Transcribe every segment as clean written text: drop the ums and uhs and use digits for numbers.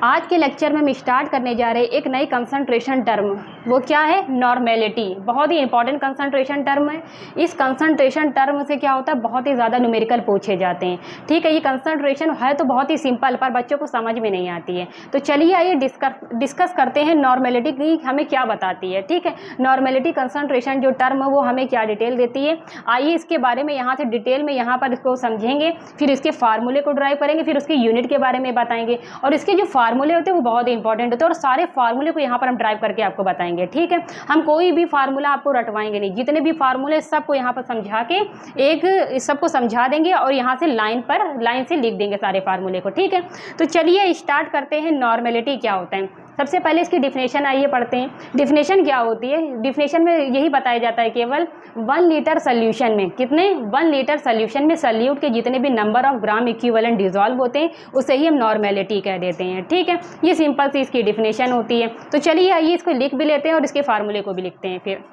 आज के लेक्चर में हम स्टार्ट करने जा रहे हैं एक नई कंसंट्रेशन टर्म। वो क्या है? नॉर्मेलिटी। बहुत ही इंपॉर्टेंट कंसंट्रेशन टर्म है। इस कंसंट्रेशन टर्म से क्या होता है, बहुत ही ज़्यादा न्यूमेरिकल पूछे जाते हैं। ठीक है, ये कंसंट्रेशन है तो बहुत ही सिंपल, पर बच्चों को समझ में नहीं आती है। तो चलिए आइए डिस्कस करते हैं नॉर्मेलिटी की हमें क्या बताती है। ठीक है, नॉर्मेलिटी कंसंट्रेशन जो टर्म है वो हमें क्या डिटेल देती है, आइए इसके बारे में यहाँ से डिटेल में यहाँ पर इसको समझेंगे, फिर इसके फार्मूले को ड्राइव करेंगे, फिर उसके यूनिट के बारे में बताएंगे, और इसके जो फार्मूले होते हैं वो बहुत इंपॉर्टेंट होते हैं, और सारे फार्मूले को यहाँ पर हम ड्राइव करके आपको बताएंगे। ठीक है, हम कोई भी फार्मूला आपको रटवाएंगे नहीं, जितने भी फार्मूले सबको यहाँ पर समझा के एक सबको समझा देंगे और यहाँ से लाइन से लिख देंगे सारे फार्मूले को। ठीक है, तो चलिए स्टार्ट करते हैं। नॉर्मेलिटी क्या होता है, सबसे पहले इसकी डिफिनेशन आइए पढ़ते हैं। डिफिनेशन क्या होती है? डिफिनेशन में यही बताया जाता है केवल 1 लीटर सोल्यूशन में कितने 1 लीटर सोल्यूशन में सॉल्यूट के जितने भी number of gram equivalent dissolve होते हैं उसे ही हम नॉर्मेलिटी कह देते हैं। ठीक है, ये सिंपल सी इसकी डिफिनेशन होती है। तो चलिए आइए इसको लिख भी लेते हैं और इसके फार्मूले को भी लिखते हैं। फिर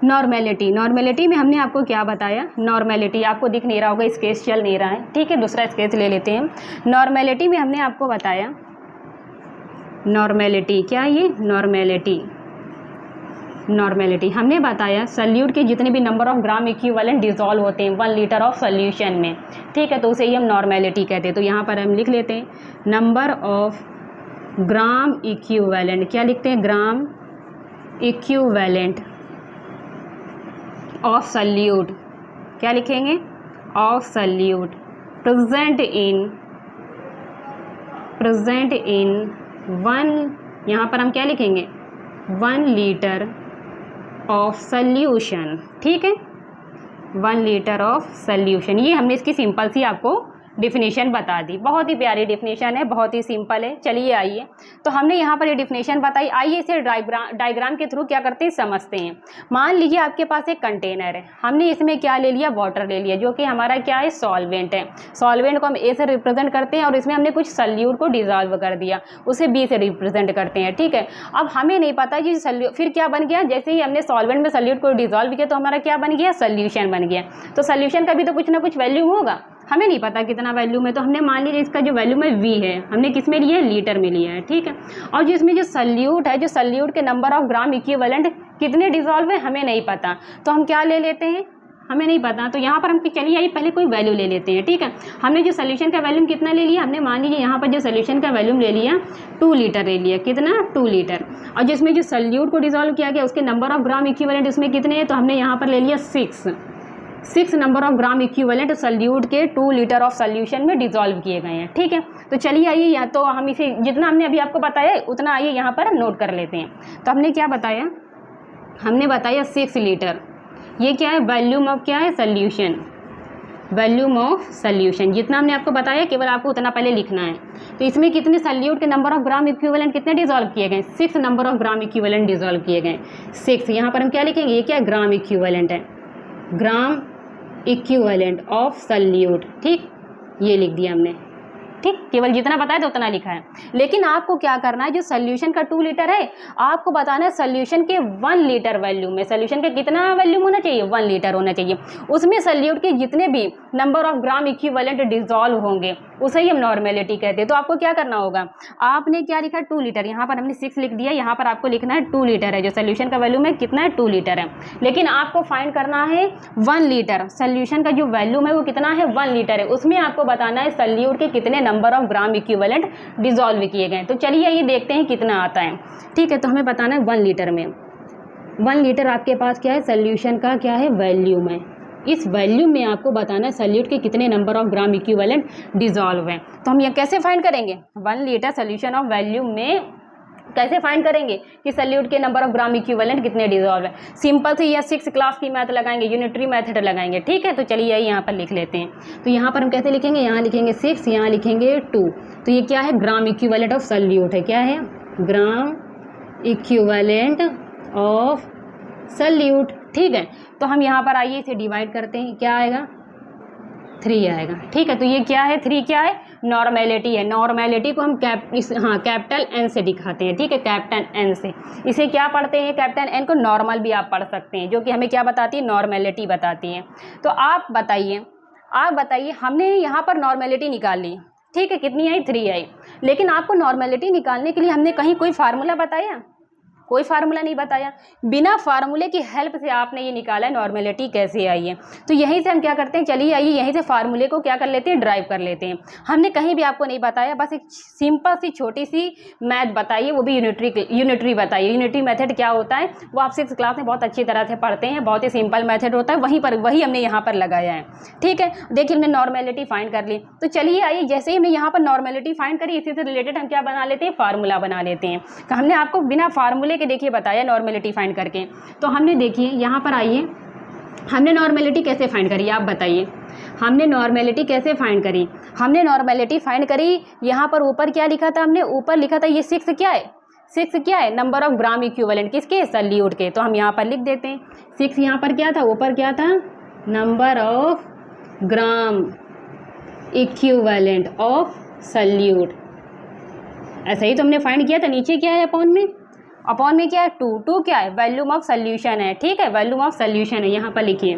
नॉर्मेलिटी में हमने आपको क्या बताया, नॉर्मेलिटी आपको दिख नहीं रहा होगा, स्केच चल नहीं रहा है। ठीक है, दूसरा स्केच ले लेते हैं। नॉर्मेलिटी में हमने आपको बताया नॉर्मेलिटी क्या, ये नॉर्मेलिटी हमने बताया सॉल्यूट के जितने भी number of gram equivalent dissolve होते हैं 1 लीटर ऑफ सॉल्यूशन में। ठीक है, तो उसे ही हम नॉर्मेलिटी कहते हैं। तो यहाँ पर हम लिख लेते हैं नंबर ऑफ ग्राम इक्विवेलेंट, क्या लिखते हैं, ग्राम इक्विवेलेंट ऑफ सॉल्यूट, क्या लिखेंगे, ऑफ सॉल्यूट प्रेजेंट इन 1, यहाँ पर हम क्या लिखेंगे, 1 लीटर ऑफ सॉल्यूशन। ठीक है, 1 लीटर ऑफ सॉल्यूशन, ये हमने इसकी सिंपल सी आपको डिफिनेशन बता दी। बहुत ही प्यारी डिफिनेशन है, बहुत ही सिंपल है। चलिए आइए, तो हमने यहाँ पर ये डिफिनेशन बताई, आइए इसे डायग्राम के थ्रू क्या करते हैं, समझते हैं। मान लीजिए आपके पास एक कंटेनर है, हमने इसमें क्या ले लिया, वाटर ले लिया, जो कि हमारा क्या है, सॉल्वेंट है। सॉल्वेंट को हम ए से रिप्रेजेंट करते हैं और इसमें हमने कुछ सॉल्यूट को डिजॉल्व कर दिया, उसे बी से रिप्रेजेंट करते हैं। ठीक है, अब हमें नहीं पता कि फिर क्या बन गया, जैसे ही हमने सॉल्वेंट में सॉल्यूट को डिजॉल्व किया तो हमारा क्या बन गया, सोल्यूशन बन गया। तो सोल्यूशन का भी तो कुछ ना कुछ वैल्यू होगा, हमें नहीं पता कितना वैल्यू में, तो हमने मान लीजिए इसका जो वैल्यू में V है, हमने किस में लिया है, लीटर में लिया है। ठीक है, और जिसमें जो सॉल्यूट है, जो सॉल्यूट के नंबर ऑफ ग्राम इक्विवेलेंट कितने डिसॉल्व है हमें नहीं पता, तो हम क्या ले लेते हैं, हमें नहीं पता, तो यहाँ पर हम चलिए आइए पहले कोई वैल्यू ले लेते हैं। ठीक है, हमने जो सोल्यूशन का वैल्यूम कितना ले लिया, हमने मान लीजिए यहाँ पर जो सोल्यूशन का वैल्यूम ले लिया 2 लीटर ले लिया, कितना, 2 लीटर, और जिसमें जो सॉल्यूट को डिसॉल्व किया गया उसके नंबर ऑफ ग्राम इक्विवेलेंट उसमें कितने हैं, तो हमने यहाँ पर ले लिया 6 number of gram equivalent solute के 2 लीटर ऑफ सॉल्यूशन में डिसॉल्व किए गए हैं। ठीक है, तो चलिए आइए, या तो हम इसे जितना हमने अभी आपको बताया उतना आइए यहाँ पर नोट कर लेते हैं। तो हमने क्या बताया, हमने बताया 6 लीटर, ये क्या है, वॉल्यूम ऑफ क्या है, सॉल्यूशन, वॉल्यूम ऑफ सॉल्यूशन, जितना हमने आपको बताया केवल आपको उतना पहले लिखना है। तो इसमें कितने सॉल्यूट के नंबर ऑफ ग्राम इक्विवेलेंट कितने डिसॉल्व किए गए, 6 number of gram equivalent dissolve किए गए, 6। यहाँ पर हम क्या लिखेंगे, ये क्या है, ग्राम इक्विवेलेंट है, ग्राम इक्विवेलेंट ऑफ सॉल्यूट। ठीक, ये लिख दिया हमने। ठीक, केवल जितना बताया तो उतना लिखा है, लेकिन आपको क्या करना है, जो सोल्यूशन का 2 लीटर है आपको बताना है सोल्यूशन के 1 लीटर वॉल्यूम में, सोल्यूशन का कितना वॉल्यूम होना चाहिए, 1 लीटर होना चाहिए, उसमें सॉल्यूट के जितने भी number of gram equivalent dissolve होंगे उसे ही हम नॉर्मेलिटी कहते हैं। तो आपको क्या करना होगा, आपने क्या लिखा, 2 लीटर, यहाँ पर हमने 6 लिख दिया, यहाँ पर आपको लिखना है 2 लीटर है, जो सोल्यूशन का वॉल्यूम है कितना है, 2 लीटर है, लेकिन आपको फाइंड करना है 1 लीटर, सोल्यूशन का जो वॉल्यूम है वो कितना है, 1 लीटर है, उसमें आपको बताना है सॉल्यूट के कितने number of gram equivalent dissolve किए गए। तो चलिए ये देखते हैं कितना आता है। ठीक है, तो हमें बताना है 1 लीटर में, 1 लीटर आपके पास क्या है, सोल्यूशन का क्या है, वॉल्यूम है, इस वॉल्यूम में आपको बताना है सॉल्यूट के कितने number of gram equivalent dissolve हैं। तो हम यह कैसे फाइंड करेंगे, 1 लीटर सोल्यूशन ऑफ वॉल्यूम में कैसे फाइंड करेंगे कि सॉल्यूट के नंबर ऑफ ग्राम इक्विवेलेंट कितने डिसॉल्व है, सिंपल से यह 6 क्लास की मैथ लगाएंगे, यूनिटरी मेथड लगाएंगे। ठीक है, तो चलिए यहाँ पर लिख लेते हैं। तो यहाँ पर हम कैसे लिखेंगे, यहाँ लिखेंगे 6, यहाँ लिखेंगे 2, तो ये क्या है, ग्राम इक्विवेलेंट ऑफ सॉल्यूट है, क्या है, ग्राम इक्विवेलेंट ऑफ सॉल्यूट। ठीक है, तो हम यहाँ पर आइए इसे डिवाइड करते हैं, क्या आएगा, 3 आएगा। ठीक है, तो ये क्या है, 3 क्या है, नॉर्मेलिटी है। नॉर्मेलिटी को हम कैपिटल N से दिखाते हैं। ठीक है, कैपिटल N से, इसे क्या पढ़ते हैं, कैपिटल N को नॉर्मल भी आप पढ़ सकते हैं, जो कि हमें क्या बताती है, नॉर्मेलिटी बताती है। तो आप बताइए हमने यहाँ पर नॉर्मेलिटी निकाल ली, ठीक है, कितनी आई 3 आई। लेकिन आपको नॉर्मेलिटी निकालने के लिए हमने कहीं कोई फार्मूला बताया? कोई फार्मूला नहीं बताया। बिना फार्मूले की हेल्प से आपने ये निकाला है नॉर्मेलिटी कैसे आई है। तो यहीं से हम क्या करते हैं, चलिए आइए यहीं से फार्मूले को क्या कर लेते हैं, ड्राइव कर लेते हैं। हमने कहीं भी आपको नहीं बताया, बस एक सिंपल सी छोटी सी मैथ बताइए, वो भी यूनिटरी बताइए। यूनिटरी मेथड क्या होता है वो आप 6th क्लास में बहुत अच्छी तरह से पढ़ते हैं, बहुत ही सिंपल मेथड होता है, वही हमने यहाँ पर लगाया है। ठीक है, देखिए हमने नॉर्मेलिटी फाइंड कर ली। तो चलिए आइए, जैसे ही हमने यहाँ पर नॉर्मेलिटी फाइंड करी, इसी से रिलेटेड हम क्या बना लेते हैं, फार्मूला बना लेते हैं। तो हमने आपको बिना फार्मूले के देखिए बताया नॉर्मेलिटी फाइंड करके। तो हमने देखिए यहाँ पर आइए, हमने नॉर्मेलिटी कैसे फाइंड करी आप बताइए। हमने नॉर्मेलिटी कैसे फाइंड करी? हमने नॉर्मेलिटी फाइंड करी, यहाँ पर ऊपर क्या लिखा था, हमने ऊपर लिखा था ये 6 क्या है, 6 क्या है, नंबर ऑफ ग्राम इक्विवेलेंट किसके, सल्यूट के। तो हम यहाँ पर लिख देते हैं 6। यहाँ पर क्या था, ऊपर क्या था, number of gram equivalent of solute. ऐसा ही तो हमने फाइंड किया था। नीचे क्या है, अपॉन में क्या है, 2 क्या है, वॉल्यूम ऑफ सॉल्यूशन है। ठीक है, वॉल्यूम ऑफ सॉल्यूशन है, यहाँ पर लिखिए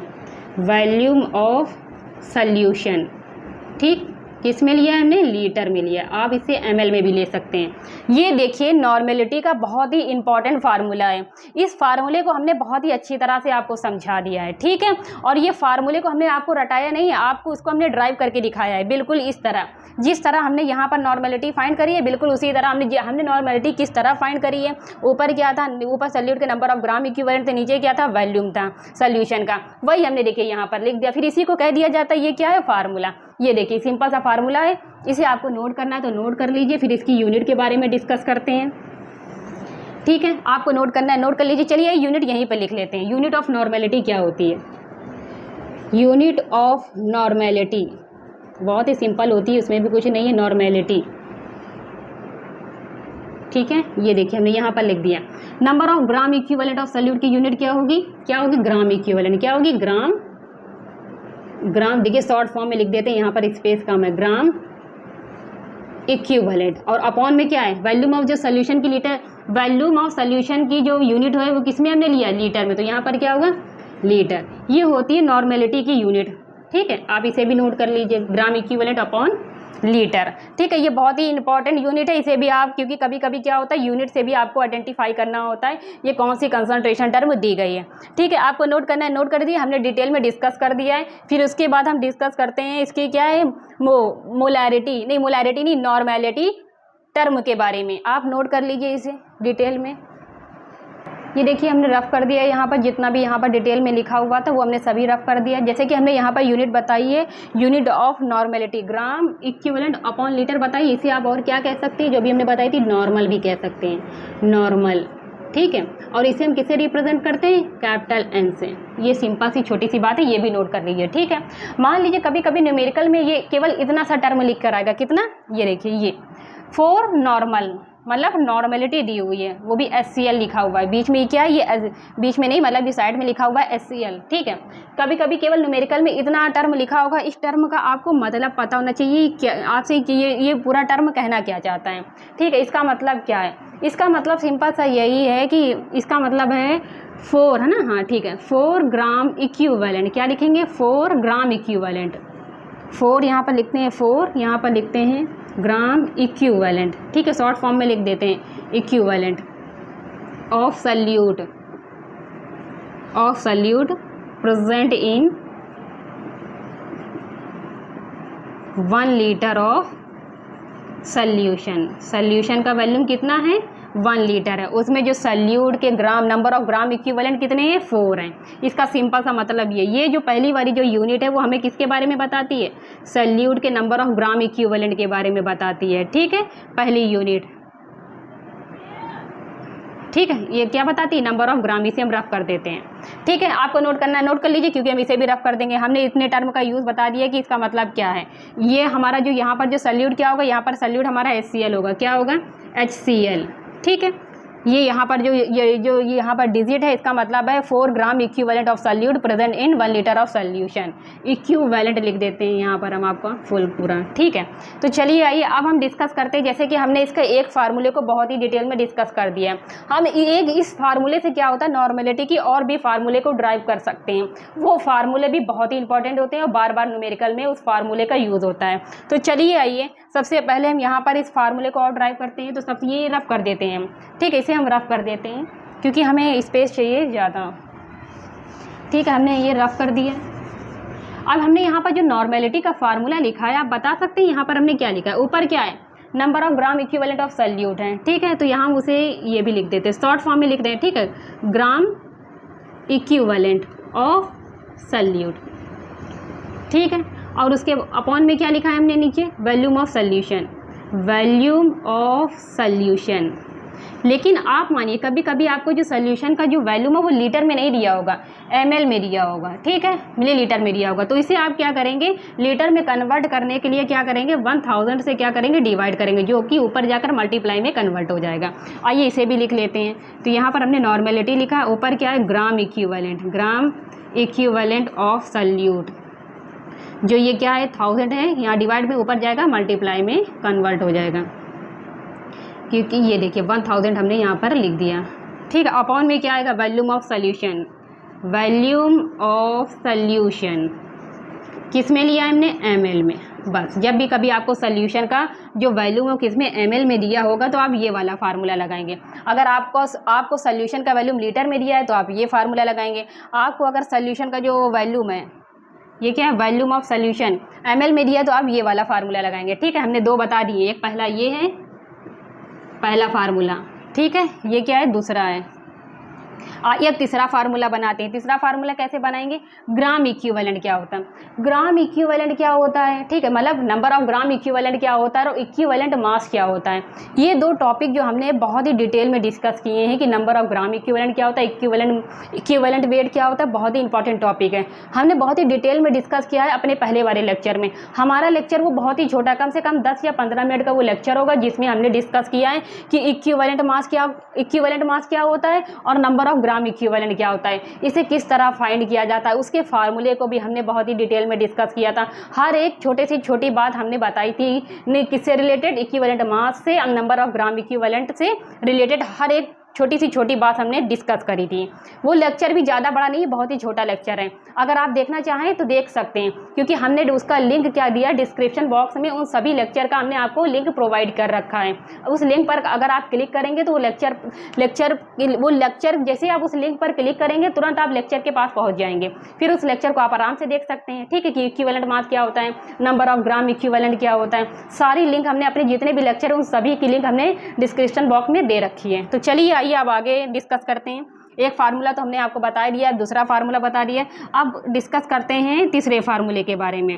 वॉल्यूम ऑफ सॉल्यूशन। ठीक, किस में लिया है हमने, लीटर में लिया। आप इसे ml में भी ले सकते हैं। ये देखिए नॉर्मेलिटी का बहुत ही इंपॉर्टेंट फार्मूला है। इस फार्मूले को हमने बहुत ही अच्छी तरह से आपको समझा दिया है। ठीक है, और ये फार्मूले को हमने आपको रटाया नहीं है, आपको उसको हमने ड्राइव करके दिखाया है, बिल्कुल इस तरह जिस तरह हमने यहाँ पर नॉर्मेलिटी फाइंड करी है, बिल्कुल उसी तरह हमने नॉर्मेलिटी किस तरह फाइंड करी है। ऊपर क्या था, ऊपर सॉल्यूट के नंबर ऑफ ग्राम इक्विवेलेंट थे, नीचे क्या था, वॉल्यूम था सॉल्यूशन का, वही हमने देखिए यहाँ पर लिख दिया। फिर इसी को कह दिया जाता है ये क्या है, फार्मूला। ये देखिए सिंपल सा फार्मूला है, इसे आपको नोट करना है तो नोट कर लीजिए, फिर इसकी यूनिट के बारे में डिस्कस करते हैं। ठीक है, आपको नोट करना है, नोट कर लीजिए। चलिए यूनिट यहीं पर लिख लेते हैं। यूनिट ऑफ नॉर्मेलिटी क्या होती है, यूनिट ऑफ नॉर्मेलिटी बहुत ही सिंपल होती है, उसमें भी कुछ नहीं है, नॉर्मेलिटी। ठीक है, ये देखिए हमने यहाँ पर लिख दिया number of gram equivalent of solute की यूनिट क्या होगी, ग्राम इक्विवेलेंट। क्या होगी, ग्राम देखिए शॉर्ट फॉर्म में लिख देते हैं, यहाँ पर स्पेस कम है, ग्राम इक्विवेलेंट। और अपॉन में क्या है, वॉल्यूम ऑफ जो सोल्यूशन की लीटर, वॉल्यूम ऑफ सोल्यूशन की जो यूनिट है वो किस में हमने लिया, लीटर में। तो यहाँ पर क्या होगा, लीटर। ये होती है नॉर्मेलिटी की यूनिट। ठीक है, आप इसे भी नोट कर लीजिए, ग्राम इक्विवेलेंट अपॉन लीटर। ठीक है, ये बहुत ही इंपॉर्टेंट यूनिट है, इसे भी आप, क्योंकि कभी कभी क्या होता है यूनिट से भी आपको आइडेंटिफाई करना होता है ये कौन सी कंसंट्रेशन टर्म दी गई है। ठीक है, आपको नोट करना है, नोट कर दिया, हमने डिटेल में डिस्कस कर दिया है। फिर उसके बाद हम डिस्कस करते हैं इसकी क्या है, मोलैरिटी नहीं नॉर्मेलिटी टर्म के बारे में। आप नोट कर लीजिए इसे डिटेल में। ये देखिए हमने रफ कर दिया है, यहाँ पर जितना भी यहाँ पर डिटेल में लिखा हुआ था वो हमने सभी रफ कर दिया। जैसे कि हमने यहाँ पर यूनिट बताई है, unit of normality gram equivalent upon litre बताइए। इसे आप और क्या कह सकते हैं, जो भी हमने बताई थी, नॉर्मल भी कह सकते हैं, नॉर्मल। ठीक है, और इसे हम किससे रिप्रेजेंट करते हैं, कैपिटल N से। ये सिंपल सी छोटी सी बात है, ये भी नोट कर लीजिए। ठीक है, मान लीजिए कभी कभी न्यूमेरिकल में ये केवल इतना सा टर्म लिख कर आएगा, कितना, ये देखिए ये फॉर नॉर्मल, मतलब नॉर्मेलिटी दी हुई है, वो भी SCL लिखा हुआ है। बीच में क्या है, ये बीच में नहीं, मतलब इस साइड में लिखा हुआ है SCL। ठीक है, कभी कभी केवल न्यूमेरिकल में इतना टर्म लिखा होगा, इस टर्म का आपको मतलब पता होना चाहिए क्या आपसे कि ये पूरा टर्म कहना क्या चाहता है। ठीक है, इसका मतलब क्या है, इसका मतलब सिंपल सा यही है कि इसका मतलब है 4, है ना, हाँ ठीक है, 4 ग्राम इक्विवेलेंट। क्या लिखेंगे, 4 ग्राम इक्विवेलेंट। 4 यहाँ पर लिखते हैं, 4 यहाँ पर लिखते हैं ग्राम इक्विवेलेंट। ठीक है, शॉर्ट फॉर्म में लिख देते हैं equivalent of solute present in 1 litre of solution का वॉल्यूम कितना है, 1 लीटर है। उसमें जो सॉल्यूट के ग्राम, नंबर ऑफ ग्राम इक्विवेलेंट कितने हैं, 4 हैं। इसका सिंपल सा मतलब ये जो पहली वाली जो यूनिट है वो हमें किसके बारे में बताती है, सॉल्यूट के नंबर ऑफ ग्राम इक्विवेलेंट के बारे में बताती है। ठीक है, पहली यूनिट। ठीक है, ये क्या बताती है, नंबर ऑफ ग्राम। इसे हम रफ कर देते हैं। ठीक है, आपको नोट करना है, नोट कर लीजिए, क्योंकि हम इसे भी रफ कर देंगे। हमने इतने टर्म का यूज़ बता दिया कि इसका मतलब क्या है। ये हमारा जो यहाँ पर जो सॉल्यूट क्या होगा, यहाँ पर सॉल्यूट हमारा HCl होगा। क्या होगा, HCl। ठीक है, ये यहाँ पर जो यहाँ पर डिजिट है, इसका मतलब है 4 gram equivalent of solute present in 1 litre of solution. Equivalent लिख देते हैं यहाँ पर हम आपका फुल पूरा, ठीक है। तो चलिए आइए अब हम डिस्कस करते हैं। जैसे कि हमने इसका एक फार्मूले को बहुत ही डिटेल में डिस्कस कर दिया है। हम इस फार्मूले से क्या होता है, नॉर्मेलिटी की और भी फार्मूले को ड्राइव कर सकते हैं। वो फार्मूले भी बहुत ही इंपॉर्टेंट होते हैं और बार बार न्यूमेरिकल में उस फार्मूले का यूज़ होता है। तो चलिए आइए सबसे पहले हम यहाँ पर इस फार्मूले को और ड्राइव करते हैं। तो सबसे ये रफ कर देते हैं, ठीक है, इसे हम रफ कर देते हैं क्योंकि हमें स्पेस चाहिए ज़्यादा, ठीक है। हमने ये रफ कर दिया। अब हमने यहाँ पर जो नॉर्मेलिटी का फार्मूला लिखा है, आप बता सकते हैं यहाँ पर हमने क्या लिखा है? ऊपर क्या है, number of gram equivalent of solute है, ठीक है। तो यहाँ हम उसे ये भी लिख देते हैं, शॉर्ट फॉर्म में लिख दें, ठीक है, ग्राम इक्विवेलेंट ऑफ सॉल्यूट, ठीक है। और उसके अपॉन में क्या लिखा है हमने नीचे, volume of solution, volume of solution. लेकिन आप मानिए कभी कभी आपको जो सॉल्यूशन का जो वैल्यूम है वो लीटर में नहीं दिया होगा, ml में दिया होगा, ठीक है, मिलीलीटर में दिया होगा। तो इसे आप क्या करेंगे, लीटर में कन्वर्ट करने के लिए क्या करेंगे, 1000 से क्या करेंगे, डिवाइड करेंगे, जो कि ऊपर जाकर मल्टीप्लाई में कन्वर्ट हो जाएगा। आइए इसे भी लिख लेते हैं। तो यहाँ पर हमने नॉर्मेलिटी लिखा है, ऊपर क्या है, gram equivalent, gram equivalent of solute, जो ये क्या है 1000 है, यहाँ डिवाइड में ऊपर जाएगा, मल्टीप्लाई में कन्वर्ट हो जाएगा, क्योंकि ये देखिए 1000 हमने यहाँ पर लिख दिया, ठीक है। अपॉन में क्या आएगा, volume of solution, volume of solution किस में लिया हमने, ml में। बस जब भी कभी आपको सॉल्यूशन का जो वैल्यूम है किस में, ml में दिया होगा, तो आप ये वाला फार्मूला लगाएंगे। अगर आपको सॉल्यूशन का वैल्यूम लीटर में दिया है तो आप ये फार्मूला लगाएंगे। आपको अगर सॉल्यूशन का जो वैल्यूम है, ये क्या है, वॉल्यूम ऑफ सॉल्यूशन, ml में दिया तो आप ये वाला फार्मूला लगाएंगे, ठीक है। हमने दो बता दिए, एक पहला ये है, पहला फार्मूला, ठीक है, ये क्या है, दूसरा है। ये तीसरा फार्मूला बनाते हैं। तीसरा फार्मूला कैसे बनाएंगे, ग्राम इक्विवेलेंट क्या होता है, ग्राम इक्विवेलेंट क्या होता है, ठीक है, मतलब नंबर ऑफ ग्राम इक्विवेलेंट क्या होता है और इक्विवेलेंट मास क्या होता है। ये दो टॉपिक जो हमने बहुत ही डिटेल में डिस्कस किए हैं कि नंबर ऑफ ग्राम इक्विवेलेंट क्या होता है, इक्विवेलेंट वेट क्या होता है, बहुत ही इंपॉर्टेंट टॉपिक है। हमने बहुत ही डिटेल में डिस्कस किया है अपने पहले वाले लेक्चर में। हमारा लेक्चर वो बहुत ही छोटा, कम से कम 10 या 15 मिनट का वो लेक्चर होगा, जिसमें हमने डिस्कस किया है कि इक्विवेलेंट मास क्या होता है और नंबर ऑफ ग्राम इक्विवेलेंट क्या होता है, इसे किस तरह फाइंड किया जाता है, उसके फार्मूले को भी हमने बहुत ही डिटेल में डिस्कस किया था। हर एक छोटे से छोटी बात हमने बताई थी, किससे रिलेटेड, इक्विवेलेंट मास से, नंबर ऑफ ग्राम इक्विवेलेंट से रिलेटेड हर एक छोटी सी छोटी बात हमने डिस्कस करी थी। वो लेक्चर भी ज़्यादा बड़ा नहीं है, बहुत ही छोटा लेक्चर है। अगर आप देखना चाहें तो देख सकते हैं, क्योंकि हमने उसका लिंक क्या दिया, डिस्क्रिप्शन बॉक्स में उन सभी लेक्चर का हमने आपको लिंक प्रोवाइड कर रखा है। उस लिंक पर अगर आप क्लिक करेंगे तो वो लेक्चर जैसे आप उस लिंक पर क्लिक करेंगे तुरंत आप लेक्चर के पास पहुँच जाएंगे। फिर उस लेक्चर को आप आराम से देख सकते हैं, ठीक है, कि इक्विवेलेंट मास क्या होता है, नंबर ऑफ ग्राम इक्विवेलेंट क्या होता है। सारी लिंक हमने अपने जितने भी लेक्चर हैं उन सभी की लिंक हमने डिस्क्रिप्शन बॉक्स में दे रखी है। तो चलिए आइए अब आगे डिस्कस करते हैं। एक फार्मूला तो हमने आपको बता दिया, दूसरा फार्मूला बता दिया। अब डिस्कस करते हैं तीसरे फार्मूले के बारे में।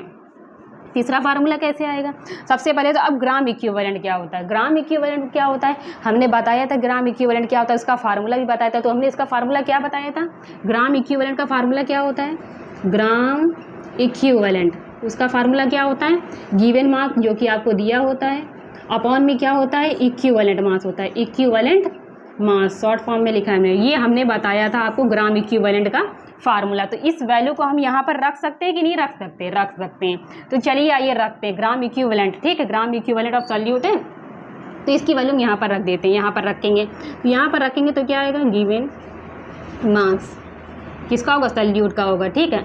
तीसरा फार्मूला कैसे आएगा, सबसे पहले तो अब ग्राम इक्विवेलेंट क्या होता है। ग्राम इक्विवेलेंट क्या होता है हमने बताया था, ग्राम इक्विवेलेंट क्या होता है उसका फार्मूला भी बताया था। तो हमने इसका फार्मूला क्या बताया था, ग्राम इक्विवेलेंट का फार्मूला क्या होता है, ग्राम इक्विवेलेंट, उसका फार्मूला क्या होता है, गिवन मास जो कि आपको दिया होता है, अपॉन में क्या होता है, इक्विवेलेंट मास होता है, इक्विवेलेंट मास शॉर्ट फॉर्म में लिखा है। ये हमने बताया था आपको ग्राम इक्विवेलेंट का फार्मूला। तो इस वैल्यू को हम यहाँ पर रख सकते हैं कि नहीं रख सकते, रख सकते हैं। तो चलिए आइए रखते हैं ग्राम इक्विवेलेंट, ठीक है, ग्राम इक्विवेलेंट ऑफ सॉल्यूट है, तो इसकी वैल्यू यहाँ पर रख देते हैं, यहाँ पर रखेंगे। तो यहाँ पर रखेंगे तो क्या आएगा, गिवन मास किसका होगा, सॉल्यूट का होगा, ठीक है।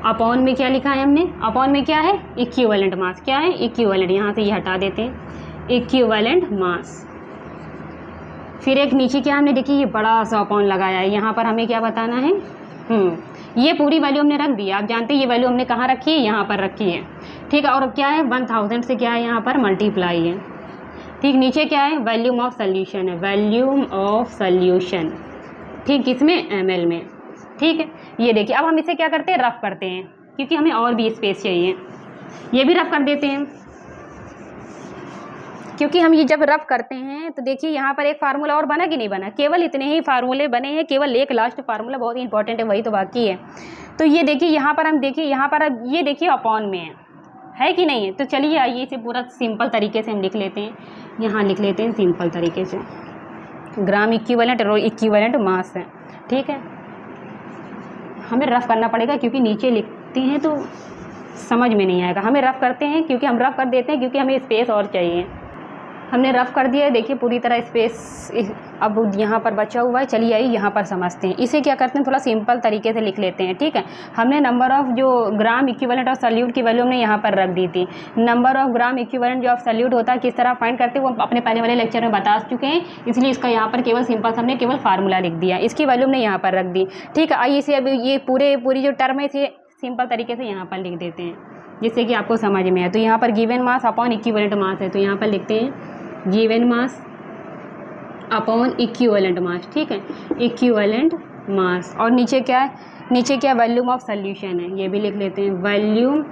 अपॉन में क्या लिखा है हमने, अपॉन में क्या है, इक्विवेलेंट मास, क्या है, इक्विवेलेंट, यहाँ से ये हटा देते हैं, इक्विवेलेंट मास। फिर एक नीचे क्या हमने देखिए ये बड़ा सा अपॉन लगाया है, यहाँ पर हमें क्या बताना है, ये पूरी वैल्यू हमने रख दी है। आप जानते हैं ये वैल्यू हमने कहाँ रखी है, यहाँ पर रखी है, ठीक है। और क्या है 1000 से क्या है यहाँ पर मल्टीप्लाई है, ठीक। नीचे क्या है, वॉल्यूम ऑफ सॉल्यूशन है, वॉल्यूम ऑफ सॉल्यूशन, ठीक, किसमें, ml में, ठीक है। ये देखिए अब हम इसे क्या करते हैं, रफ करते हैं, क्योंकि हमें और भी स्पेस चाहिए। ये भी रफ कर देते हैं, क्योंकि हम ये जब रफ करते हैं तो देखिए यहाँ पर एक फार्मूला और बना कि नहीं बना, केवल इतने ही फार्मूले बने हैं, केवल एक लास्ट फार्मूला बहुत ही इंपॉर्टेंट है, वही तो बाकी है। तो ये देखिए यहाँ पर हम देखिए, यहाँ पर अब ये देखिए अपॉन में है कि नहीं है। तो चलिए आइए इसे पूरा सिंपल तरीके से हम लिख लेते हैं, यहाँ लिख लेते हैं सिंपल तरीके से, ग्राम इक्विवेलेंट रो इक्विवेलेंट मास है, ठीक है। हमें रफ करना पड़ेगा क्योंकि नीचे लिखते हैं तो समझ में नहीं आएगा। हमें रफ करते हैं क्योंकि हम रफ कर देते हैं क्योंकि हमें स्पेस और चाहिए। हमने रफ कर दिया है, देखिए पूरी तरह स्पेस अब यहाँ पर बचा हुआ है। चलिए आइए यहाँ पर समझते हैं। इसे क्या करते हैं, थोड़ा सिंपल तरीके से लिख लेते हैं, ठीक है। हमने नंबर ऑफ जो ग्राम इक्विवेलेंट ऑफ सल्यूट की वैल्यू हमने यहाँ पर रख दी थी। नंबर ऑफ ग्राम इक्विवेलेंट जो ऑफ सल्यूट होता है किस तरह फाइंड करते हैं वो अपने पहले वाले लेक्चर में बता चुके हैं, इसलिए इसका यहाँ पर केवल सिंपल हमने केवल फार्मूला लिख दिया, इसकी वैल्यू हमने यहाँ पर रख दी, ठीक है। आइए इसे अब ये पूरी जो टर्म है इसे सिंपल तरीके से यहाँ पर लिख देते हैं जिससे कि आपको समझ में आए। तो यहाँ पर given mass upon equivalent mass है, तो यहाँ पर लिखते हैं given mass upon equivalent mass, ठीक है, इक्विवेलेंट मास। और नीचे क्या है, नीचे क्या वॉल्यूम ऑफ सॉल्यूशन है, ये भी लिख लेते हैं वॉल्यूम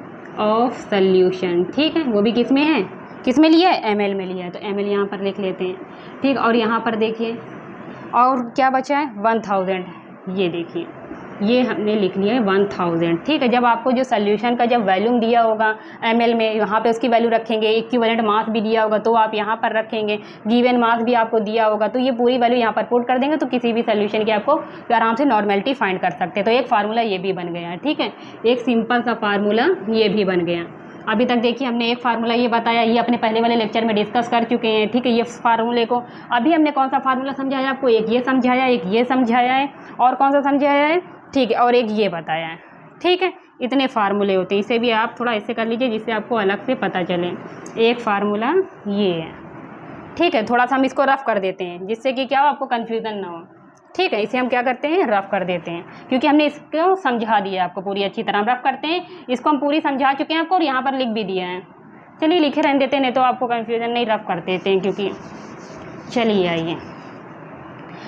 ऑफ सॉल्यूशन, ठीक है। वो भी किस में है, किस में लिया है, ml में लिया है, तो ml यहाँ पर लिख लेते हैं, ठीक। और यहाँ पर देखिए और क्या बचा है 1000, ये देखिए ये हमने लिख लिया है 1000, ठीक है। जब आपको जो सोल्यूशन का जब वॉल्यूम दिया होगा ml में, यहाँ पे उसकी वैल्यू रखेंगे, इक्विवेलेंट मास भी दिया होगा तो आप यहाँ पर रखेंगे, गिवन मास भी आपको दिया होगा तो ये पूरी वैल्यू यहाँ पर पुट कर देंगे, तो किसी भी सोल्यूशन की आपको आराम से नॉर्मेलिटी फाइंड कर सकते हैं। तो एक फार्मूला ये भी बन गया, ठीक है, एक सिंपल सा फार्मूला ये भी बन गया। अभी तक देखिए हमने एक फार्मूला ये बताया, ये अपने पहले वाले लेक्चर में डिस्कस कर चुके हैं, ठीक है। ये फार्मूले को अभी हमने कौन सा फार्मूला समझाया आपको, एक ये समझाया, एक ये समझाया है, और कौन सा समझाया है, ठीक है, और एक ये बताया है, ठीक है। इतने फार्मूले होते हैं, इसे भी आप थोड़ा ऐसे कर लीजिए जिससे आपको अलग से पता चले। एक फार्मूला ये है, ठीक है। थोड़ा सा हम इसको रफ कर देते हैं जिससे कि क्या हो आपको कन्फ्यूज़न ना हो, ठीक है। इसे हम क्या करते हैं, रफ कर देते हैं क्योंकि हमने इसको समझा दिया आपको पूरी अच्छी तरह। हम रफ करते हैं, इसको हम पूरी समझा चुके हैं आपको और यहाँ पर लिख भी दिया है। चलिए लिखे रहने देते हैं, नहीं तो आपको कन्फ्यूज़न नहीं, रफ कर देते हैं क्योंकि। चलिए आइए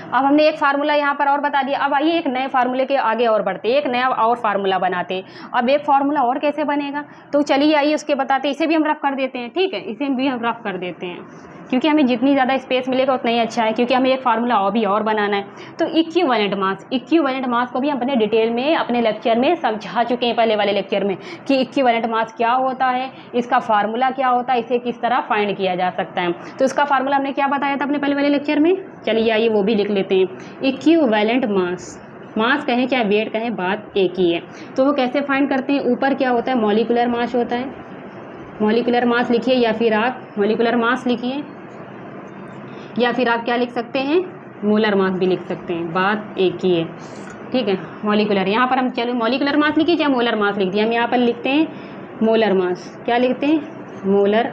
अब हमने एक फार्मूला यहाँ पर और बता दिया। अब आइए एक नए फार्मूले के आगे और बढ़ते, एक नया और फार्मूला बनाते। अब एक फार्मूला और कैसे बनेगा, तो चलिए आइए उसके बताते। इसे भी हम रफ कर देते हैं, ठीक है, इसे भी हम रफ कर देते हैं क्योंकि हमें जितनी ज़्यादा स्पेस मिलेगा उतना ही अच्छा है, क्योंकि हमें एक फार्मूला और बनाना है। तो इक्विवेलेंट मास को भी हम अपने डिटेल में अपने लेक्चर में समझा चुके हैं, पहले वाले लेक्चर में, कि इक्विवेलेंट मास क्या होता है, इसका फार्मूला क्या होता है, इसे किस तरह फाइंड किया जा सकता है। तो इसका फार्मूला हमने क्या बताया था अपने पहले वाले लेक्चर में, चलिए आइए वो भी लिख लेते हैं। इक्विवेलेंट मास कहें चाहे वेट कहें, बात एक ही है। तो वो कैसे फाइंड करते हैं, ऊपर क्या होता है मॉलिक्यूलर मास होता है, मॉलिक्यूलर मास लिखिए या फिर आप मॉलिक्यूलर मास लिखिए या फिर आप क्या लिख सकते हैं, मोलर मास भी लिख सकते हैं, बात एक ही है, ठीक है। मॉलिक्यूलर यहाँ पर हम चलो मॉलिक्यूलर मास लिखिए चाहे मोलर मास लिख दिए, हम यहाँ पर लिखते हैं मोलर मास। क्या लिखते हैं, मोलर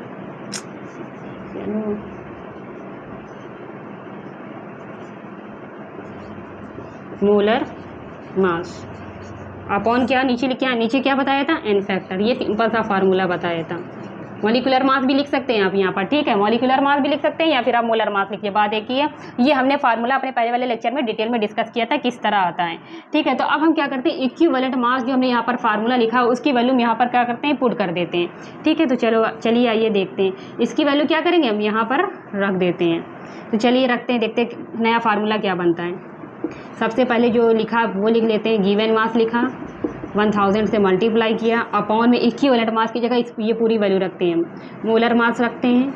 मास अपॉन क्या नीचे लिखा, नीचे क्या बताया था, एन फैक्टर। ये सिंपल सा फार्मूला बताया था। मॉलिक्यूलर मास भी लिख सकते हैं आप यहाँ पर, ठीक है, मॉलिक्यूलर मास भी लिख सकते हैं या फिर आप मोलर मास लिखिए, बात एक ही है। ये हमने फार्मूला अपने पहले वाले लेक्चर में डिटेल में डिस्कस किया था किस तरह आता है, ठीक है। तो अब हम क्या करते हैं, इक्विवेलेंट मास जो हमने यहाँ पर फार्मूला लिखा उसकी वैल्यू यहाँ पर क्या करते हैं, पुट कर देते हैं, ठीक है। तो चलिए आइए देखते हैं इसकी वैल्यू क्या करेंगे, हम यहाँ पर रख देते हैं। तो चलिए रखते हैं, देखते हैं नया फार्मूला क्या बनता है। सबसे पहले जो लिखा वो लिख लेते हैं, गिवन मास लिखा 1000 से मल्टीप्लाई किया, अपॉन में इक्विवेलेंट मास की जगह ये पूरी वैल्यू रखते हैं, मोलर मास रखते हैं,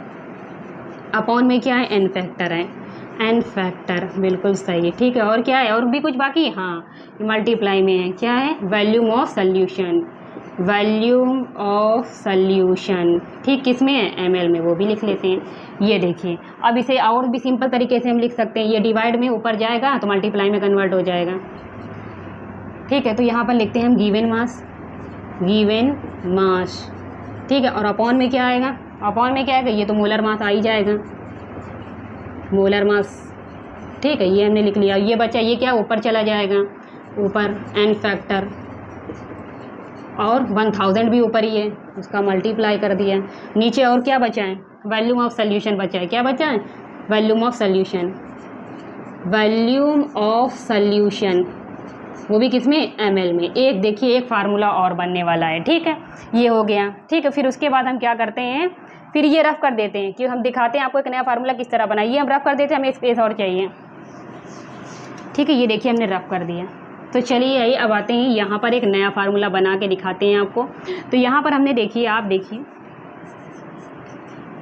अपॉन में क्या है, एन फैक्टर है, एन फैक्टर बिल्कुल सही है, ठीक है। और क्या है, और भी कुछ बाकी, हाँ मल्टीप्लाई में है, क्या है, volume of solution, volume of solution, ठीक, किस में है, ml में, वो भी लिख लेते हैं। ये देखिए अब इसे और भी सिंपल तरीके से हम लिख सकते हैं, ये डिवाइड में ऊपर जाएगा तो मल्टीप्लाई में कन्वर्ट हो जाएगा, ठीक है। तो यहाँ पर लिखते हैं हम गिवन मास, ठीक है। और अपॉन में क्या आएगा, अपॉन में क्या आएगा, ये तो मोलर मास आ ही जाएगा, मोलर मास, ठीक है, ये हमने लिख लिया। ये बचा, ये क्या ऊपर चला जाएगा, ऊपर एन फैक्टर, और 1000 भी ऊपर ही है, उसका मल्टीप्लाई कर दिया। नीचे और क्या बचा है, वॉल्यूम ऑफ सॉल्यूशन बचा है, क्या बचा है, volume of solution, volume of solution, वो भी किस में, ml में। एक देखिए एक फार्मूला और बनने वाला है, ठीक है, ये हो गया, ठीक है। फिर उसके बाद हम क्या करते हैं, फिर ये रफ कर देते हैं कि हम दिखाते हैं आपको एक नया फार्मूला किस तरह बना, ये हम रफ कर देते हैं, हमें स्पेस और चाहिए, ठीक है। ये देखिए हमने रफ कर दिया। तो चलिए आइए अब आते हैं यहाँ पर एक नया फार्मूला बना के दिखाते हैं आपको। तो यहाँ पर हमने देखिए, आप देखिए,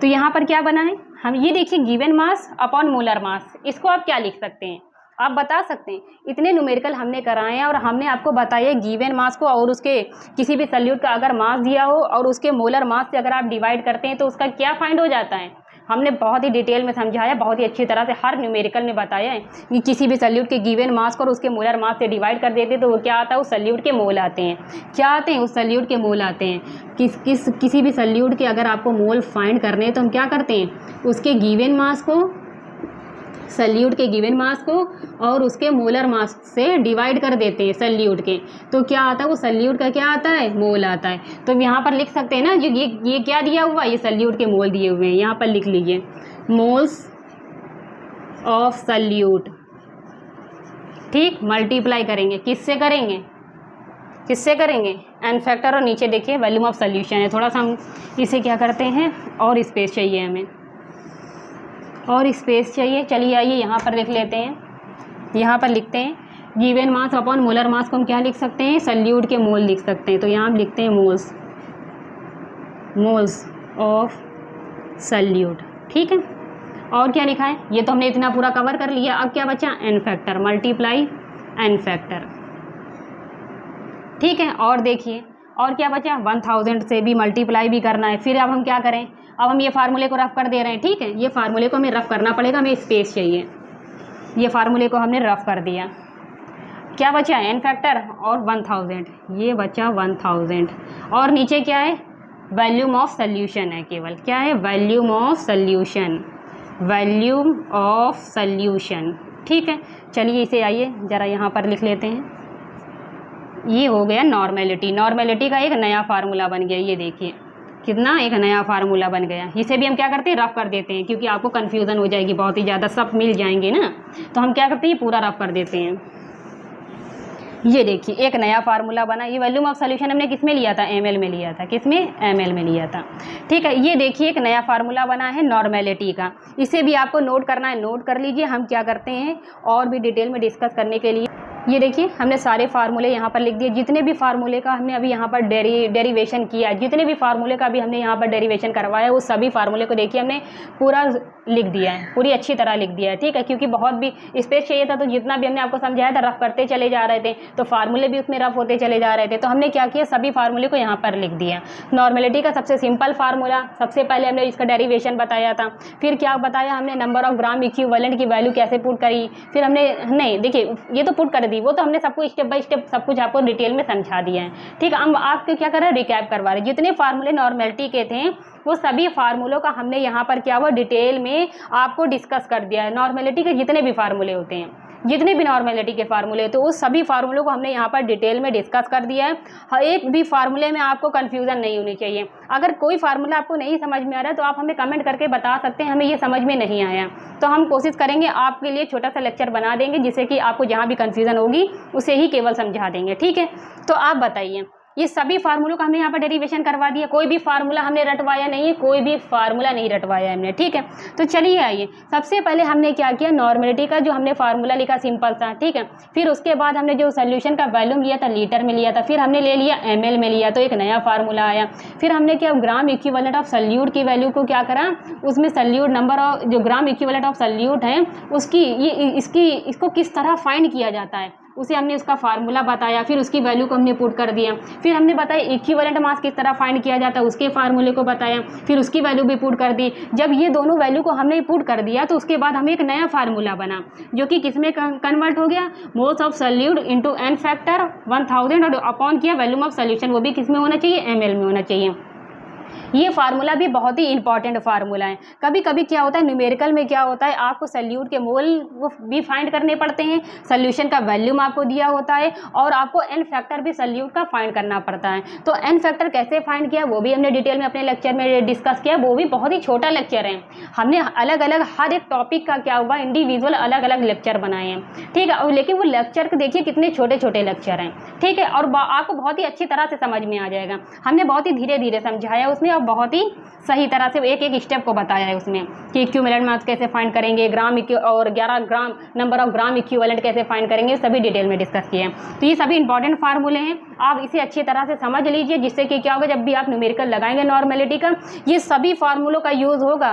तो यहाँ पर क्या बना है, हम ये देखिए given mass upon molar mass, इसको आप क्या लिख सकते हैं, आप बता सकते हैं। इतने न्यूमेरिकल हमने कराए हैं और हमने आपको बताया गिवन मास को और उसके किसी भी सल्यूट का अगर मास दिया हो और उसके मोलर मास से अगर आप डिवाइड करते हैं तो उसका क्या फाइंड हो जाता है। हमने बहुत ही डिटेल में समझाया, बहुत ही अच्छी तरह से हर न्यूमेरिकल में बताया है कि किसी भी सल्यूट के गिवन मास को और उसके मोलर मास से डिवाइड कर देते तो वो क्या आता है, उस सल्यूट के मोल आते हैं। क्या आते हैं, उस सल्यूट के मोल आते हैं। किसी भी सल्यूट के अगर आपको मोल फाइंड करने हैं तो हम क्या करते हैं, उसके गिवन मास को, सल्यूट के गिवन मास को और उसके मोलर मास से डिवाइड कर देते हैं सल्यूट के, तो क्या आता है, वो सल्यूट का क्या आता है, मोल आता है। तो यहाँ पर लिख सकते हैं ना, जो ये क्या दिया हुआ है, ये सल्यूट के मोल दिए हुए हैं, यहाँ पर लिख लीजिए मोल्स ऑफ सल्यूट। ठीक, मल्टीप्लाई करेंगे, किससे करेंगे, किससे करेंगे, एन फैक्टर, और नीचे देखिए वॉल्यूम ऑफ सॉल्यूशन है। थोड़ा सा हम इसे क्या करते हैं, और स्पेस चाहिए हमें, और स्पेस चाहिए। चलिए आइए यहाँ पर लिख लेते हैं, यहाँ पर लिखते हैं given mass upon molar mass को हम क्या लिख सकते हैं, सल्यूट के मोल लिख सकते हैं। तो यहाँ हम लिखते हैं मोल्स, मोल्स ऑफ सल्यूट। ठीक है, और क्या लिखा है, ये तो हमने इतना पूरा कवर कर लिया। अब क्या बचा, n factor, multiply n factor. ठीक है, और देखिए और क्या बचा, 1000 से भी मल्टीप्लाई भी करना है। फिर अब हम क्या करें, अब हम ये फार्मूले को रफ कर दे रहे हैं। ठीक है, ये फार्मूले को हमें रफ करना पड़ेगा, हमें स्पेस चाहिए। ये फार्मूले को हमने रफ कर दिया, क्या बचा, एन फैक्टर और 1000, ये बचा 1000। और नीचे क्या है, वॉल्यूम ऑफ सॉल्यूशन है, केवल क्या है, volume of solution, volume of solution. ठीक है, चलिए इसे आइए ज़रा यहाँ पर लिख लेते हैं। ये हो गया नॉर्मेलिटी, नॉर्मेलिटी का एक नया फार्मूला बन गया। ये देखिए कितना, एक नया फार्मूला बन गया। इसे भी हम क्या करते हैं, रफ कर देते हैं, क्योंकि आपको कन्फ्यूज़न हो जाएगी बहुत ही ज़्यादा, सब मिल जाएंगे ना, तो हम क्या करते हैं, पूरा रफ कर देते हैं। ये देखिए एक नया फार्मूला बना। ये वॉल्यूम ऑफ सॉल्यूशन हमने किस में लिया था, एमएल में लिया था, किस में, एमएल में लिया था। ठीक है, ये देखिए एक नया फार्मूला बना है नॉर्मेलिटी का। इसे भी आपको नोट करना है, नोट कर लीजिए। हम क्या करते हैं और भी डिटेल में डिस्कस करने के लिए, ये देखिए हमने सारे फार्मूले यहाँ पर लिख दिए। जितने भी फार्मूले का हमने अभी यहाँ पर डेरिवेशन किया, जितने भी फार्मूले का भी हमने यहाँ पर डेरिवेशन करवाया, वो सभी फार्मूले को देखिए हमने पूरा लिख दिया है, पूरी अच्छी तरह लिख दिया है। ठीक है, क्योंकि बहुत भी स्पेस चाहिए था, तो जितना भी हमने आपको समझाया था रफ करते चले जा रहे थे, तो फार्मूले भी उसमें रफ होते चले जा रहे थे। तो हमने क्या किया, सभी फार्मूले को यहाँ पर लिख दिया। नॉर्मेलिटी का सबसे सिंपल फार्मूला, सबसे पहले हमने इसका डेरिवेशन बताया था। फिर क्या बताया हमने, नंबर ऑफ ग्राम इक्विवेलेंट की वैल्यू कैसे पुट करी। फिर हमने, नहीं देखिए ये तो पुट कर दी, वो तो हमने सबको स्टेप बाय स्टेप सब कुछ आपको डिटेल में समझा दिया है। ठीक है, हम आपको क्या कर रहे हैं, रिकैप करवा रहे हैं। जितने फार्मूले नॉर्मेलिटी के थे वो सभी फार्मूलों का हमने यहाँ पर क्या हुआ, डिटेल में आपको डिस्कस कर दिया है। नॉर्मेलिटी के जितने भी फार्मूले होते हैं, जितने भी नॉर्मेलिटी के फार्मूले तो उस सभी फार्मूलों को हमने यहाँ पर डिटेल में डिस्कस कर दिया है। हर एक भी फार्मूले में आपको कन्फ्यूज़न नहीं होनी चाहिए। अगर कोई फार्मूला आपको नहीं समझ में आ रहा है तो आप हमें कमेंट करके बता सकते हैं, हमें ये समझ में नहीं आया, तो हम कोशिश करेंगे आपके लिए छोटा सा लेक्चर बना देंगे, जिससे कि आपको जहाँ भी कन्फ्यूज़न होगी उसे ही केवल समझा देंगे। ठीक है, तो आप बताइए, ये सभी फार्मूलों का हमने यहाँ पर डेरिवेशन करवा दिया, कोई भी फार्मूला हमने रटवाया नहीं है, कोई भी फार्मूला नहीं रटवाया हमने। ठीक है, तो चलिए आइए, सबसे पहले हमने क्या किया, नॉर्मेलिटी का जो हमने फार्मूला लिखा सिंपल सा। ठीक है, फिर उसके बाद हमने जो सोल्यूशन का वॉल्यूम लिया था लीटर में लिया था, फिर हमने ले लिया एमएल में लिया, तो एक नया फार्मूला आया। फिर हमने क्या, ग्राम इक्विवेलेंट ऑफ सल्यूट की वैल्यू को क्या करा, उसमें सल्यूट नंबर ऑफ जो ग्राम इक्विवेलेंट ऑफ सल्यूट है उसकी इसको किस तरह फाइंड किया जाता है, उसे हमने उसका फार्मूला बताया। फिर उसकी वैल्यू को हमने पुट कर दिया। फिर हमने बताया इक्विवेलेंट मास किस तरह फाइंड किया जाता है, उसके फार्मूले को बताया। फिर उसकी वैल्यू भी पुट कर दी। जब ये दोनों वैल्यू को हमने पुट कर दिया तो उसके बाद हमें एक नया फार्मूला बना, जो कि किसमें कन्वर्ट हो गया, moles of solute into n factor 1000 और अपॉन किया वॉल्यूम ऑफ सॉल्यूशन, वो भी किसमें होना चाहिए, एमएल में होना चाहिए। ये फार्मूला भी बहुत ही इंपॉर्टेंट फार्मूला है। कभी कभी क्या होता है, न्यूमेरिकल में क्या होता है, आपको सल्यूट के मोल वो भी फाइंड करने पड़ते हैं, सॉल्यूशन का वॉल्यूम आपको दिया होता है, और आपको एन फैक्टर भी सल्यूट का फाइंड करना पड़ता है। तो एन फैक्टर कैसे फाइंड किया वो भी हमने डिटेल में अपने लेक्चर में डिस्कस किया। वो भी बहुत ही छोटा लेक्चर है, हमने अलग अलग हर एक टॉपिक का क्या हुआ, इंडिविजुअल अलग अलग लेक्चर बनाए हैं। ठीक है, और लेकिन वो लेक्चर को देखिए कितने छोटे छोटे लेक्चर हैं। ठीक है, और आपको बहुत ही अच्छी तरह से समझ में आ जाएगा। हमने बहुत ही धीरे धीरे समझाया उसमें, और बहुत ही सही तरह से एक एक स्टेप को बताया है उसमें कि इक्विवेलेंट मास कैसे फाइंड करेंगे, ग्राम और 11 ग्राम नंबर ऑफ ग्राम इक्विवेलेंट कैसे फाइंड करेंगे, सभी डिटेल में डिस्कस किए हैं। तो ये सभी इंपॉर्टेंट फार्मूले हैं, आप इसे अच्छी तरह से समझ लीजिए, जिससे कि क्या होगा, जब भी आप न्यूमेरिकल लगाएंगे नॉर्मेलिटी का, ये सभी फार्मूलों का यूज़ होगा।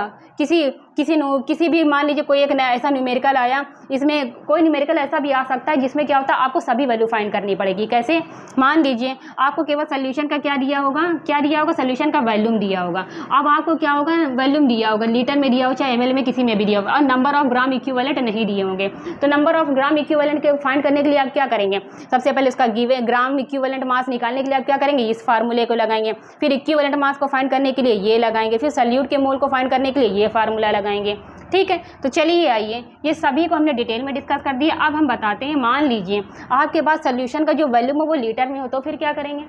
किसी भी मान लीजिए कोई एक नया ऐसा न्यूमेरिकल आया, इसमें कोई न्यूमेरिकल ऐसा भी आ सकता है जिसमें क्या होता है आपको सभी वैल्यू फाइंड करनी पड़ेगी। कैसे? मान लीजिए आपको केवल सोल्यूशन का क्या दिया होगा, सोल्यूशन का वॉल्यूम दिया होगा। अब आपको क्या होगा, वॉल्यूम दिया होगा, लीटर में दिया हो चाहे ml में, किसी में भी दिया होगा, और नंबर ऑफ ग्राम इक्विवेलेंट नहीं दिए होंगे। तो नंबर ऑफ ग्राम इक्विवेलेंट के फाइंड करने के लिए आप क्या करेंगे, सबसे पहले उसका गिवे ग्राम इक्विवेलेंट मास निकालने के लिए आप क्या करेंगे, इस फार्मूले को लगाएंगे। फिर इक्विवेलेंट मास को फाइंड करने के लिए ये लगाएंगे, फिर सॉल्यूट के मोल को फाइंड करने के लिए ये फार्मूला लगाएंगे। ठीक है, तो चलिए आइए, ये सभी को हमने डिटेल में डिस्कस कर दिया। अब हम बताते हैं, मान लीजिए आपके पास सोल्यूशन का जो वॉल्यूम है वो लीटर में हो, तो फिर क्या करेंगे,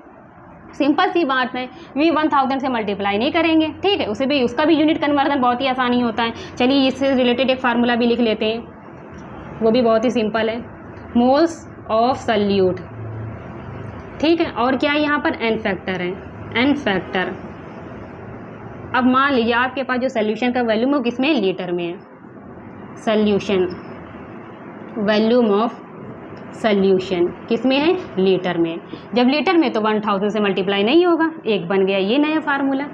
सिंपल सी बात है, वी 1000 से मल्टीप्लाई नहीं करेंगे। ठीक है, उसका भी यूनिट कन्वर्जन बहुत ही आसानी होता है। चलिए इससे रिलेटेड एक फार्मूला भी लिख लेते हैं, वो भी बहुत ही सिंपल है, मोल्स ऑफ सॉल्यूट। ठीक है, और क्या है यहाँ पर, एन फैक्टर है, एन फैक्टर। अब मान लीजिए आपके पास जो सोल्यूशन का वॉल्यूम है किसमें, लीटर में है। सोल्यूशन वॉल्यूम ऑफ सोल्यूशन किसमें है, लीटर में। जब लीटर में तो 1000 से मल्टीप्लाई नहीं होगा, एक बन गया ये नया फार्मूला।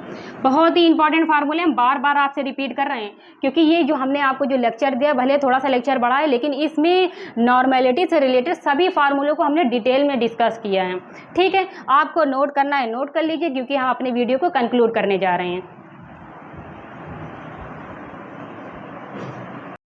बहुत ही इंपॉर्टेंट फार्मूला है, बार बार आपसे रिपीट कर रहे हैं, क्योंकि ये जो हमने आपको जो लेक्चर दिया, भले थोड़ा सा लेक्चर बढ़ा है, लेकिन इसमें नॉर्मेलिटी से रिलेटेड सभी फार्मूलों को हमने डिटेल में डिस्कस किया है। ठीक है, आपको नोट करना है, नोट कर लीजिए, क्योंकि हम अपने वीडियो को कंक्लूड करने जा रहे हैं।